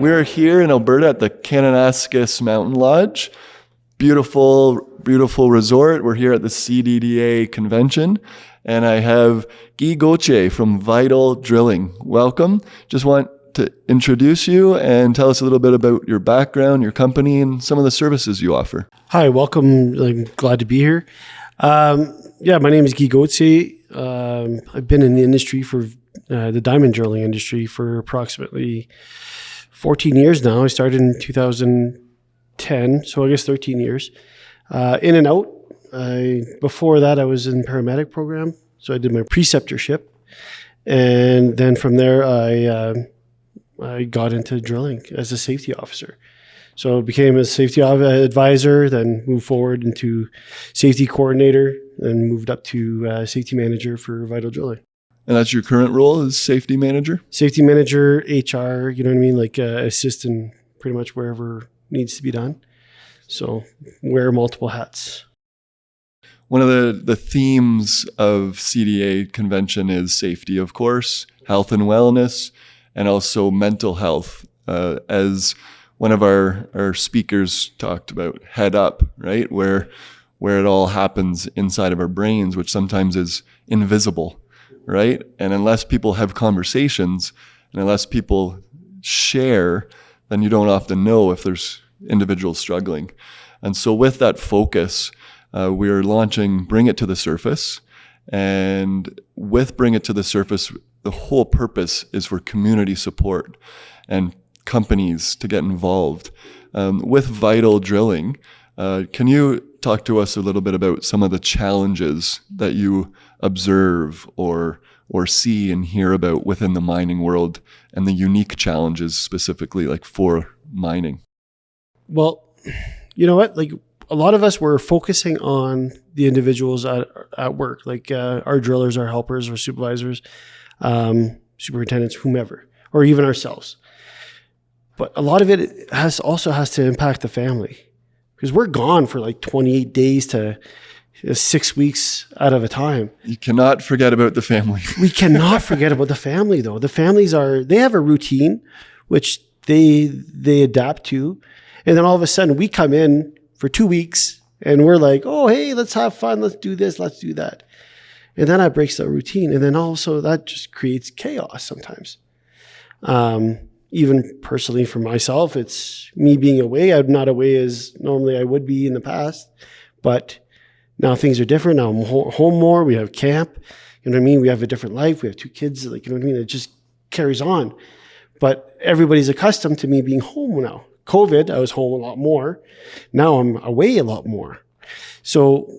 We're here in Alberta at the Kananaskis Mountain Lodge. Beautiful, beautiful resort. We're here at the CDDA convention, and I have Gauthier from Vital Drilling. Welcome. Just want to introduce you and tell us a little bit about your background, your company, and some of the services you offer. Hi, welcome. I'm glad to be here. My name is Guy Gauthier. I've been in the industry for the diamond drilling industry for approximately 14 years now. I started in 2010, so I guess 13 years. In and out. Before that, I was in the paramedic program, so I did my preceptorship. And then from there, I got into drilling as a safety officer. So I became a safety advisor, then moved forward into safety coordinator, and moved up to safety manager for Vital Drilling. And that's your current role as safety manager? Safety manager, HR, you know what I mean? Like assist in pretty much wherever needs to be done. So wear multiple hats. One of the themes of CDA convention is safety, of course, health and wellness, and also mental health. As one of our speakers talked about, head up, right? Where it all happens inside of our brains, which sometimes is invisible, right? And unless people have conversations and unless people share, then you don't often know if there's individuals struggling. And so with that focus, we're launching Bring It to the Surface. And with Bring It to the Surface, the whole purpose is for community support and companies to get involved. With Vital Drilling, can you talk to us a little bit about some of the challenges that you observe or see and hear about within the mining world and the unique challenges specifically like for mining? Well, you know what? Like a lot of us were focusing on the individuals at work, like our drillers, our helpers, our supervisors, superintendents, whomever, or even ourselves. But a lot of it also has to impact the family because we're gone for like 28 days to 6 weeks out of a time. You cannot forget about the family. We cannot forget about the family though. The families they have a routine, which they adapt to. And then all of a sudden we come in for 2 weeks and we're like, oh, hey, let's have fun. Let's do this. Let's do that. And then that breaks the routine. And then also that just creates chaos sometimes. Even personally for myself, it's me being away. I'm not away as normally I would be in the past, but now things are different. Now I'm home more. We have camp. You know what I mean? We have a different life. We have 2 kids. Like, you know what I mean? It just carries on. But everybody's accustomed to me being home now. COVID, I was home a lot more. Now I'm away a lot more. So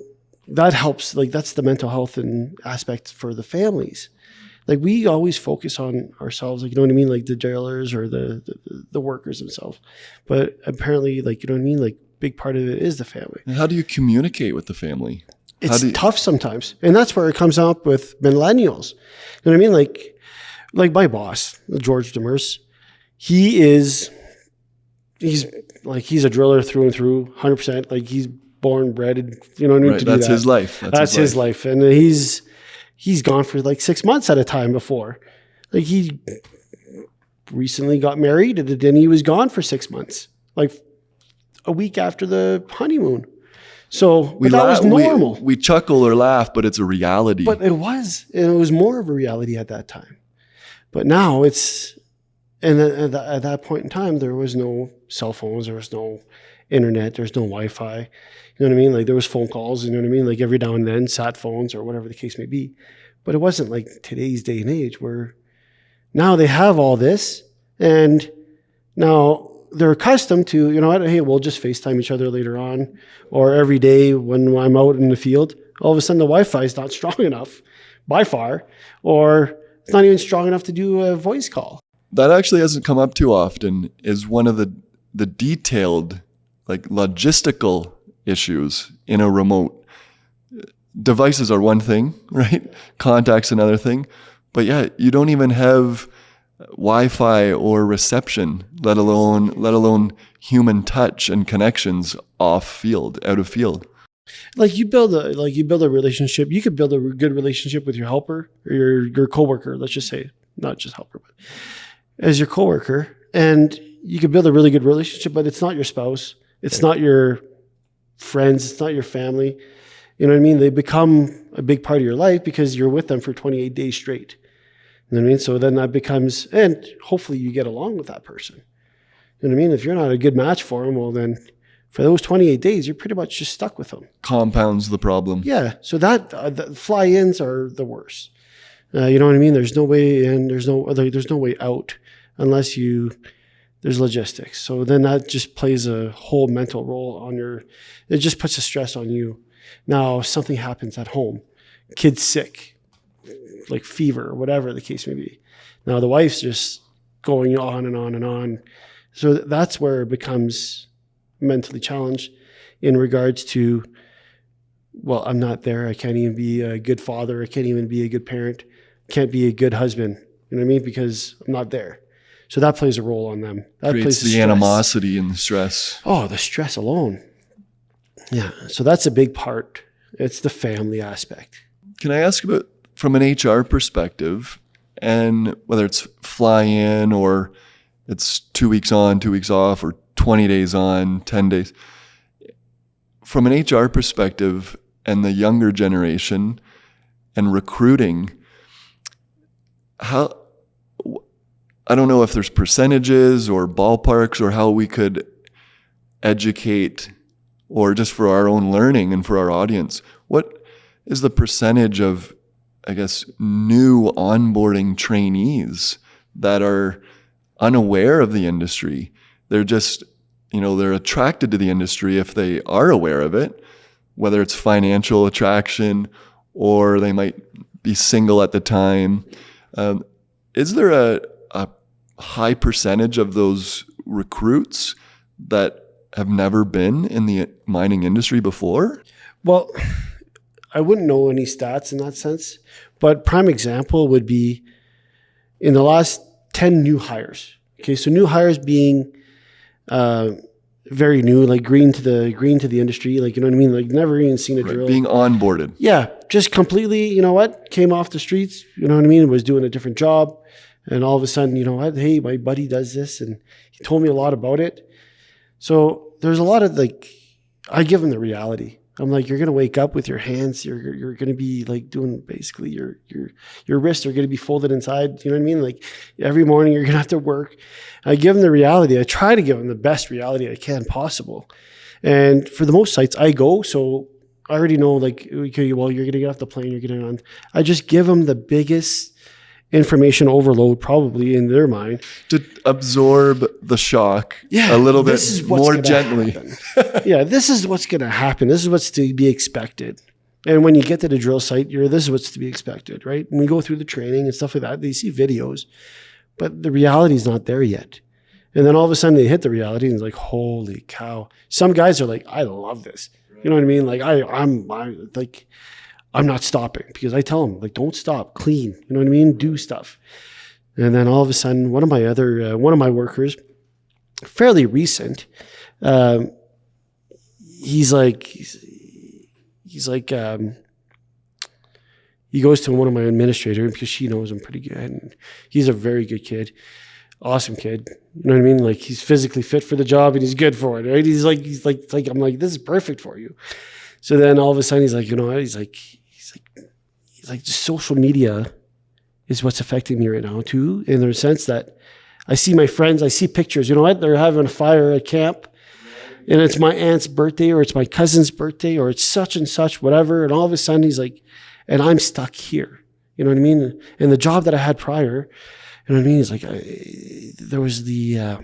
that helps. Like that's the mental health and aspect for the families. Like we always focus on ourselves, like, you know what I mean? Like the jailers or the workers themselves. But apparently, like, you know what I mean? Like big part of it is the family. And how do you communicate with the family? It's tough sometimes. And that's where it comes up with millennials. You know what I mean? Like my boss, George Demers, he's a driller through and through, 100%. Like he's born, bred, you know what I mean? Right, to that's do that. his life. That's his life. And he's gone for like 6 months at a time before. Like he recently got married and then he was gone for 6 months, like a week after the honeymoon. So that was normal. We chuckle or laugh, but it's a reality. But it was more of a reality at that time. But now and at that point in time, there was no cell phones, there was no internet, there's no Wi-Fi. You know what I mean? Like there was phone calls, you know what I mean? Like every now and then, sat phones or whatever the case may be. But it wasn't like today's day and age where now they have all this and now they're accustomed to, you know what, hey, we'll just FaceTime each other later on or every day when I'm out in the field. All of a sudden the Wi-Fi is not strong enough by far, or it's not even strong enough to do a voice call. That actually hasn't come up too often, is one of the detailed, like logistical issues in a remote. Devices are one thing, right? Contacts another thing. But yeah, you don't even have Wi-Fi or reception, let alone human touch and connections out of field. Like you build a relationship. You could build a good relationship with your helper or your coworker. Let's just say, not just helper, but as your coworker, and you can build a really good relationship, but it's not your spouse. It's not your friends. It's not your family. You know what I mean? They become a big part of your life because you're with them for 28 days straight. You know what I mean? So then that becomes, and hopefully you get along with that person. You know what I mean? If you're not a good match for them, well then for those 28 days, you're pretty much just stuck with them. Compounds the problem. Yeah. So that the fly-ins are the worst. You know what I mean? There's no way in, there's no way out unless there's logistics. So then that just plays a whole mental role on it just puts a stress on you. Now, if something happens at home, kid's sick, like fever, or whatever the case may be. Now the wife's just going on and on and on. So that's where it becomes mentally challenged in regards to, well, I'm not there. I can't even be a good father. I can't even be a good parent. Can't be a good husband. You know what I mean? Because I'm not there. So that plays a role on them. That Creates the animosity and the stress. Oh, the stress alone. Yeah. So that's a big part. It's the family aspect. Can I ask about, from an HR perspective, and whether it's fly in or it's 2 weeks on, 2 weeks off, or 20 days on, 10 days. From an HR perspective and the younger generation and recruiting, I don't know if there's percentages or ballparks or how we could educate, or just for our own learning and for our audience, what is the percentage of, I guess, new onboarding trainees that are unaware of the industry? They're just, they're attracted to the industry if they are aware of it, whether it's financial attraction or they might be single at the time. Is there a high percentage of those recruits that have never been in the mining industry before? Well, I wouldn't know any stats in that sense, but prime example would be in the last 10 new hires. Okay, so new hires being very new, like green to the industry, like, you know what I mean? Like never even seen a drill. Being onboarded. Yeah, just completely, came off the streets, you know what I mean? Was doing a different job. And all of a sudden, hey, my buddy does this and he told me a lot about it. So there's a lot of I give them the reality. I'm like, you're going to wake up with your hands. You're going to be like doing basically your wrists are going to be folded inside. You know what I mean? Like every morning you're going to have to work. I give them the reality. I try to give them the best reality I can possible. And for the most sites I go, so I already know okay, well, you're going to get off the plane. You're getting on. I just give them the biggest information overload probably in their mind to absorb the shock a little bit more gently. Yeah, this is what's going to happen. This is what's to be expected. And when you get to the drill site, this is what's to be expected, right? When we go through the training and stuff like that, they see videos, but the reality is not there yet. And then all of a sudden they hit the reality and it's like, holy cow. Some guys are like, I love this. You know what I mean? Like I'm not stopping, because I tell them, don't stop, clean, you know what I mean? Do stuff. And then all of a sudden, one of my workers, fairly recent, he goes to one of my administrators because she knows him pretty good. And he's a very good kid, awesome kid. You know what I mean? Like he's physically fit for the job and he's good for it, right? He's like, I'm like, this is perfect for you. So then all of a sudden he's like, he's like, social media is what's affecting me right now too, in the sense that I see my friends, I see pictures, they're having a fire at camp and it's my aunt's birthday or it's my cousin's birthday or it's such and such, whatever. And all of a sudden he's like, and I'm stuck here, you know what I mean? And the job that I had prior, you know what I mean? It's like, there was the,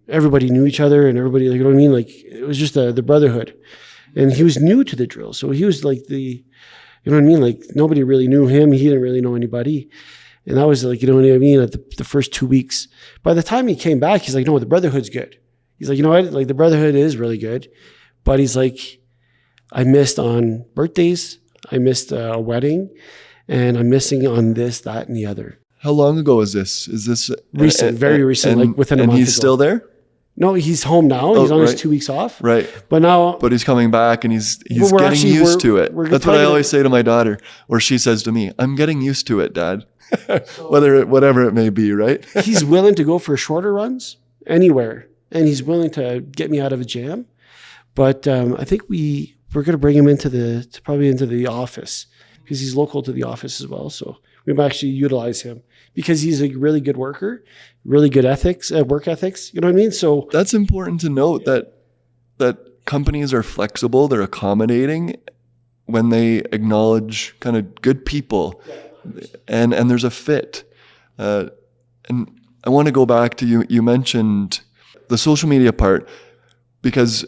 everybody knew each other and everybody, you know what I mean? Like it was just the brotherhood. And he was new to the drill. So he was like you know what I mean? Like nobody really knew him. He didn't really know anybody. And that was like, you know what I mean? At the first 2 weeks. By the time he came back, he's like, no, the brotherhood's good. He's like, you know what? Like the brotherhood is really good. But he's like, I missed on birthdays. I missed a wedding. And I'm missing on this, that, and the other. How long ago is this? Is this recent? Very recent, like within a month ago. And he's still there? No, he's home now. He's on his right. 2 weeks off. Right. But now, But he's coming back and he's Well, we're getting actually- used to it. we're That's what I probably always say to my daughter, or she says to me, I'm getting used to it, Dad. Whatever it may be, right? he's willing to go for shorter runs anywhere, and he's willing to get me out of a jam. But I think we're going to bring him probably into the office, because he's local to the office as well. So we might actually utilize him because he's a really good worker, really good work ethics. You know what I mean? So That's important to note, that companies are flexible, they're accommodating when they acknowledge kind of good people, and there's a fit. And I want to go back to you mentioned the social media part, because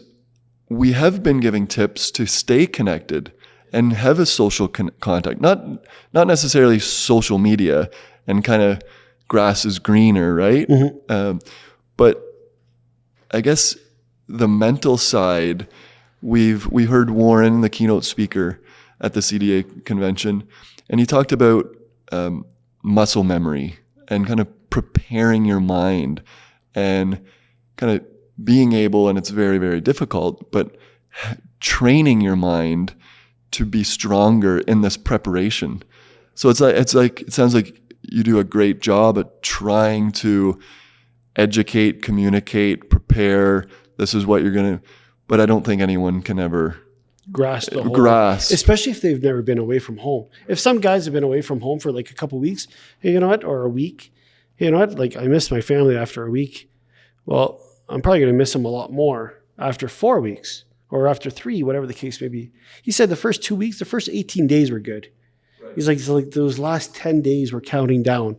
we have been giving tips to stay connected and have a social contact, not necessarily social media and kind of grass is greener, right? But I guess the mental side, we heard Warren, the keynote speaker at the CDA convention, and he talked about muscle memory and kind of preparing your mind and kind of being able, and it's very, very difficult, but training your mind to be stronger in this preparation. So it sounds like you do a great job at trying to educate, communicate, prepare. This is what you're going to, but I don't think anyone can ever grasp the whole, grasp. especially if they've never been away from home. If some guys have been away from home for like a couple of weeks, hey, you know what, or a week, hey, you know what, like I missed my family after a week. Well, I'm probably going to miss them a lot more after 4 weeks or after 3, whatever the case may be. He said the first 2 weeks, the first 18 days were good. Right. He's like those last 10 days were counting down.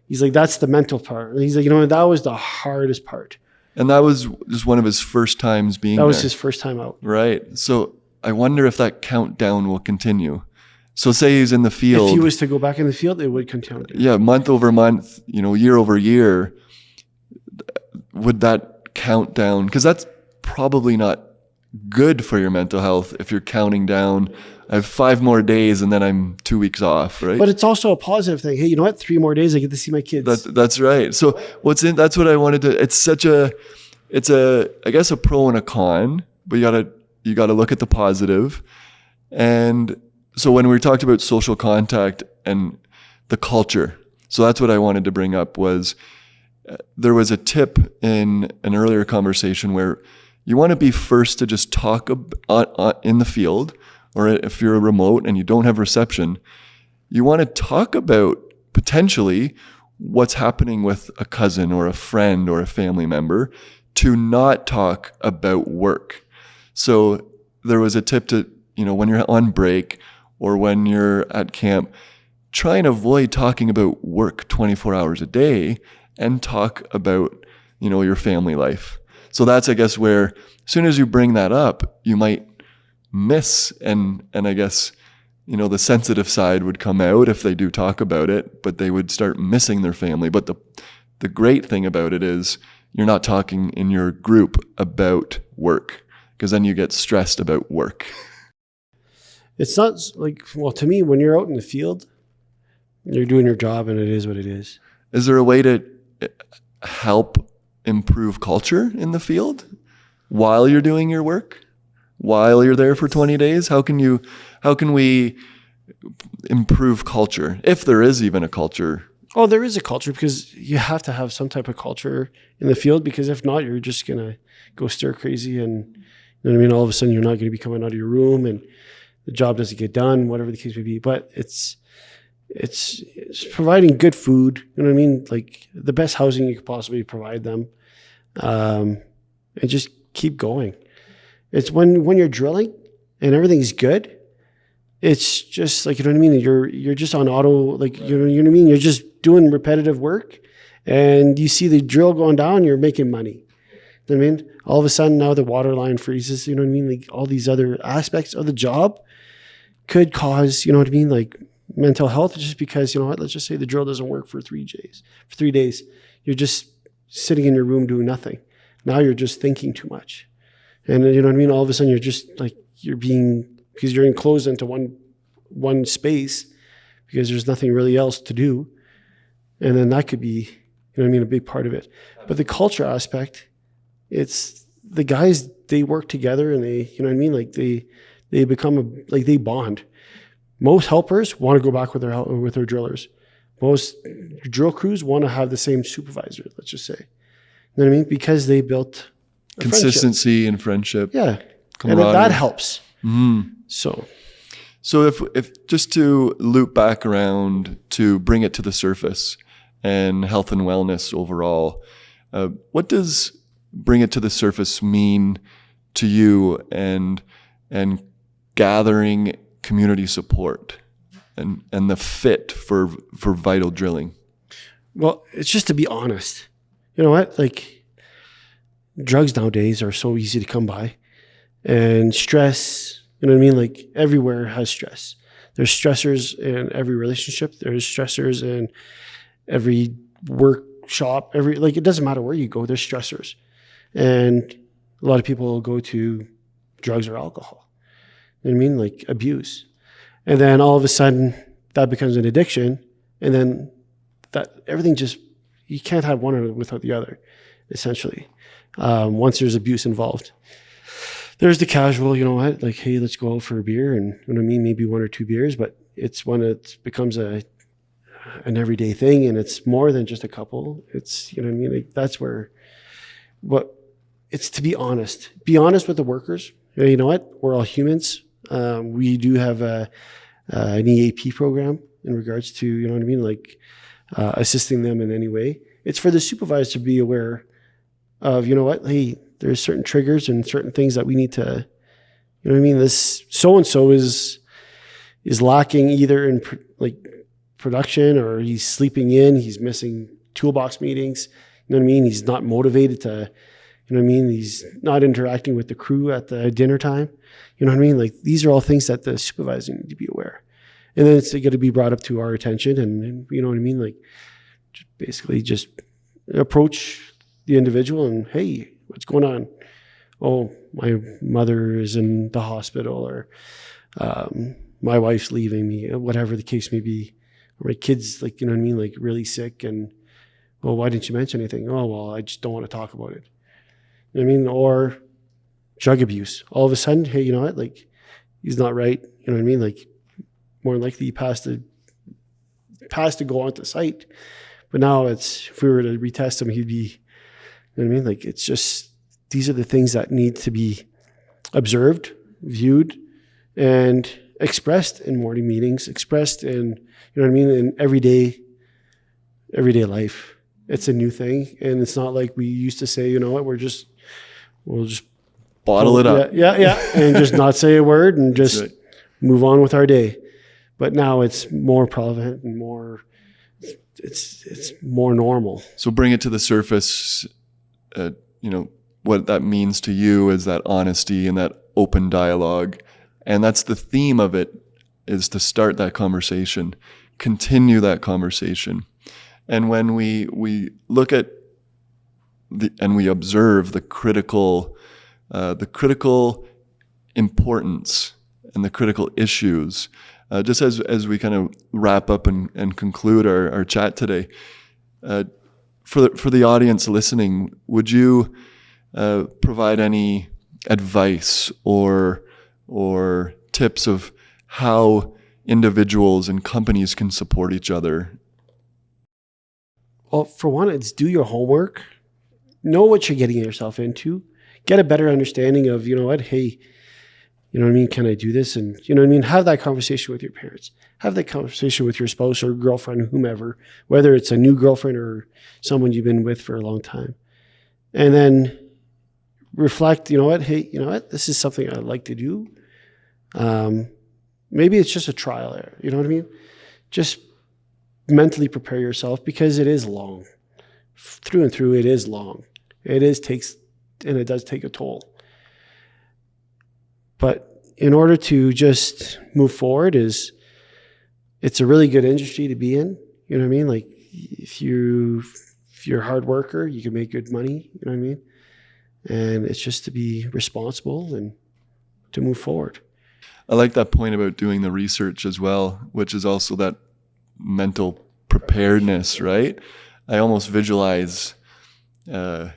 He's like, that's the mental part. And he's like, you know, that was the hardest part. And that was just one of his first times being there. That was his first time out. Right. So I wonder if that countdown will continue. So say he's in the field. If he was to go back in the field, it would continue. Yeah, month over month, year over year, would that count down? Because that's probably not good for your mental health if you're counting down. I have 5 more days and then I'm 2 weeks off, right? But it's also a positive thing. Hey, you know what? 3 more days, I get to see my kids. That's right. So that's what I wanted to. It's I guess a pro and a con, but you gotta look at the positive. And so when we talked about social contact and the culture, so that's what I wanted to bring up was there was a tip in an earlier conversation where you want to be first to just talk in the field, or if you're remote and you don't have reception, you want to talk about potentially what's happening with a cousin or a friend or a family member, to not talk about work. So there was a tip to, when you're on break or when you're at camp, try and avoid talking about work 24 hours a day and talk about, your family life. So that's, I guess, where as soon as you bring that up, you might miss, and I guess, the sensitive side would come out if they do talk about it, but they would start missing their family. But the great thing about it is you're not talking in your group about work, because then you get stressed about work. It's not like, well, to me, when you're out in the field, you're doing your job and it is what it is. Is there a way to help improve culture in the field while you're doing your work? While you're there for 20 days? How can we improve culture, if there is even a culture? Oh, there is a culture, because you have to have some type of culture in the field, because if not, you're just going to go stir crazy, and you know what I mean? All of a sudden you're not going to be coming out of your room and the job doesn't get done, whatever the case may be. But it's providing good food, you know what I mean? Like the best housing you could possibly provide them, and just keep going. It's when you're drilling and everything's good, it's just like, you know what I mean? You're just on auto, like, you know what I mean? You're just doing repetitive work and you see the drill going down, you're making money. You know what I mean? All of a sudden now the water line freezes, you know what I mean? Like all these other aspects of the job could cause, you know what I mean? Like mental health, just because, you know what, let's just say the drill doesn't work for 3 days. For 3 days, you're just sitting in your room doing nothing. Now you're just thinking too much. And you know what I mean? All of a sudden you're just like, because you're enclosed into one space, because there's nothing really else to do. And then that could be, you know what I mean, a big part of it. But the culture aspect, It's the guys, they work together and they, you know what I mean? Like they become they bond. Most helpers want to go back with their drillers. Most drill crews want to have the same supervisor, let's just say. You know what I mean? Because they built consistency and friendship. Yeah. And that helps. Mm-hmm. So if just to loop back around to bring it to the surface and health and wellness overall, what does bring it to the surface mean to you and gathering community support and the fit for vital drilling? Well, it's just to be honest. You know what? Like, drugs nowadays are so easy to come by, and stress, you know what I mean? Like, everywhere has stress. There's stressors in every relationship. There's stressors in every workshop, it doesn't matter where you go, there's stressors. And a lot of people will go to drugs or alcohol. You know what I mean? Like abuse. And then all of a sudden that becomes an addiction. And then that everything just, you can't have one without the other, essentially. Once there's abuse involved. There's the casual, you know what, like, hey, let's go out for a beer, and you know what I mean, maybe 1 or 2 beers, but it's when it becomes an everyday thing, and it's more than just a couple. It's, you know what I mean, like, that's where it's to be honest with the workers. You know what, we're all humans. We do have an EAP program in regards to, you know what I mean, like assisting them in any way. It's for the supervisor to be aware of, you know what, hey, there's certain triggers and certain things that we need to, you know what I mean, this so-and-so is lacking either in production, or he's sleeping in, he's missing toolbox meetings, you know what I mean, he's not motivated to, you know what I mean, he's not interacting with the crew at the dinner time, you know what I mean, like, these are all things that the supervisor need to be aware. And then it's going to be brought up to our attention, and you know what I mean, like, basically just approach the individual and, hey, what's going on? Oh, my mother is in the hospital, or my wife's leaving me, whatever the case may be. Or my kid's, like, you know what I mean, like, really sick, and, well, why didn't you mention anything? Oh, well, I just don't want to talk about it. You know what I mean? Or drug abuse. All of a sudden, hey, you know what, like, he's not right. You know what I mean? Like, more than likely he passed to go onto site. But now it's, if we were to retest him, he'd be, you know what I mean? Like, it's just, these are the things that need to be observed, viewed, and expressed in morning meetings, expressed in, you know what I mean, in everyday life. It's a new thing. And it's not like we used to say, you know what, we'll just bottle it up. Yeah. And just not say a word and just move on with our day. But now it's more prevalent and more, it's more normal. So bring it to the surface. You know, what that means to you is that honesty and that open dialogue. And that's the theme of it, is to start that conversation, continue that conversation. And when we look at and we observe the critical importance and the critical issues, just as we kind of wrap up and conclude our chat today, for the audience listening, would you provide any advice or tips of how individuals and companies can support each other? Well, for one, it's do your homework, know what you're getting yourself into, get a better understanding of, you know what, hey, you know what I mean, can I do this? And, you know what I mean, have that conversation with your parents, have that conversation with your spouse or girlfriend or whomever, whether it's a new girlfriend or someone you've been with for a long time. And then reflect, you know what, hey, you know what, this is something I'd like to do. Maybe it's just a trial error, you know what I mean? Just mentally prepare yourself, because it is long. Through and through, it is long. It does take a toll. But in order to just move forward, it's a really good industry to be in. You know what I mean? Like, if you're a hard worker, you can make good money, you know what I mean? And it's just to be responsible and to move forward. I like that point about doing the research as well, which is also that mental preparedness, right? I almost visualize a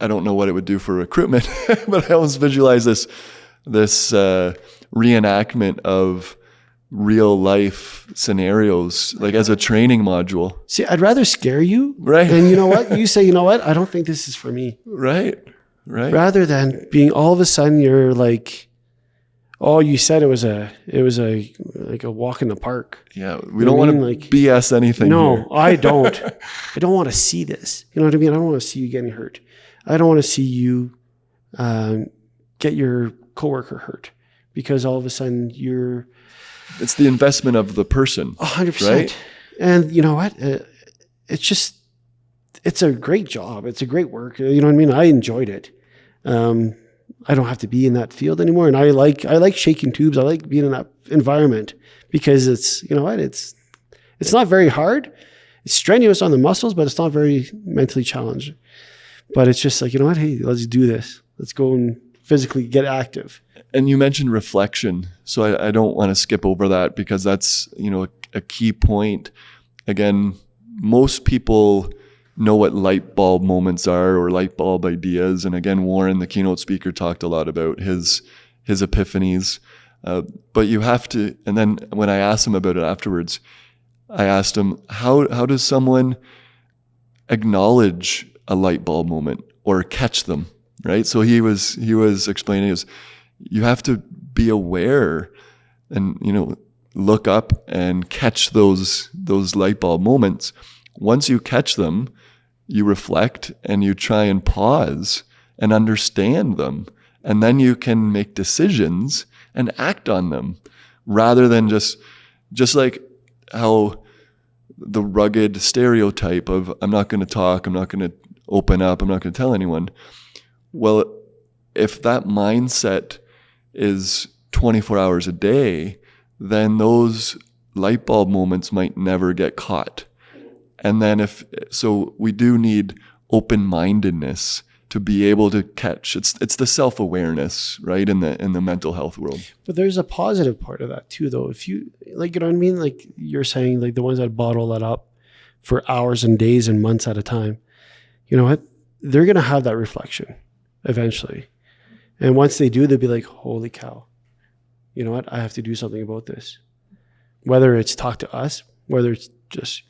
I don't know what it would do for recruitment, but I almost visualize this reenactment of real life scenarios, like as a training module. See, I'd rather scare you. Right. And you know what? You say, you know what? I don't think this is for me. Right. Rather than being all of a sudden you're like, oh, you said it was like a walk in the park. Yeah. We don't want to like BS anything. No, here. I don't. I don't want to see this. You know what I mean? I don't want to see you getting hurt. I don't want to see you get your coworker hurt because all of a sudden it's the investment of the person. 100%. Right? And you know what? It's a great job. It's a great work. You know what I mean? I enjoyed it. I don't have to be in that field anymore. And I like shaking tubes. I like being in that environment because it's, you know what? It's not very hard. It's strenuous on the muscles, but it's not very mentally challenging. But it's just like, you know what? Hey, let's do this. Let's go and physically get active. And you mentioned reflection. So I don't want to skip over that because that's, a key point. Again, most people know what light bulb moments are or light bulb ideas. And again, Warren, the keynote speaker, talked a lot about his epiphanies. But you have to, and then when I asked him about it afterwards, I asked him, how does someone acknowledge a light bulb moment or catch them, right? So he was explaining you have to be aware and, look up and catch those light bulb moments. Once you catch them, you reflect and you try and pause and understand them. And then you can make decisions and act on them rather than just like how the rugged stereotype of I'm not going to talk, I'm not going to open up, I'm not going to tell anyone. Well, if that mindset is 24 hours a day, then those light bulb moments might never get caught. And then so we do need open-mindedness to be able to catch. It's the self-awareness, right, in the mental health world. But there's a positive part of that too, though. If you like, you know what I mean? Like you're saying, like the ones that bottle that up for hours and days and months at a time, you know what? They're going to have that reflection eventually. And once they do, they'll be like, holy cow, you know what? I have to do something about this. Whether it's talk to us, whether it's just,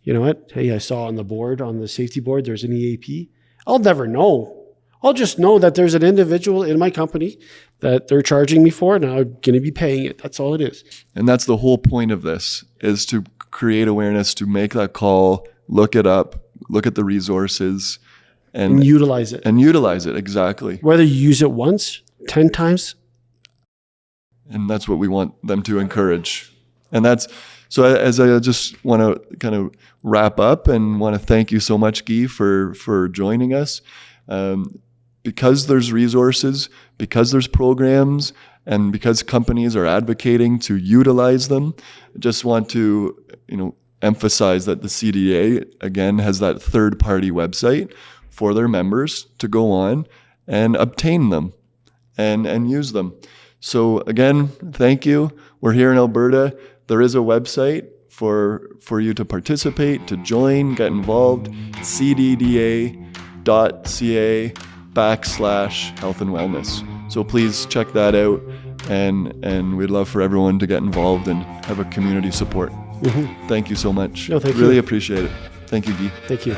you know what? Hey, I saw on the safety board, there's an EAP. I'll never know. I'll just know that there's an individual in my company that they're charging me for and I'm going to be paying it. That's all it is. And that's the whole point of this, is to create awareness, to make that call, look it up, look at the resources, and utilize it. And utilize it, exactly. Whether you use it once, 10 times. And that's what we want them to encourage. And that's, so as I just want to kind of wrap up and want to thank you so much, Guy, for joining us. Because there's resources, because there's programs, and because companies are advocating to utilize them, I just want to, emphasize that the CDDA, again, has that third-party website for their members to go on and obtain them and use them. So again, thank you. We're here in Alberta. There is a website for you to participate, to join, get involved, cdda.ca/health and wellness. So please check that out, and we'd love for everyone to get involved and have a community support. Mm-hmm. Thank you so much. No, thank you. Really appreciate it. Thank you, Guy. Thank you.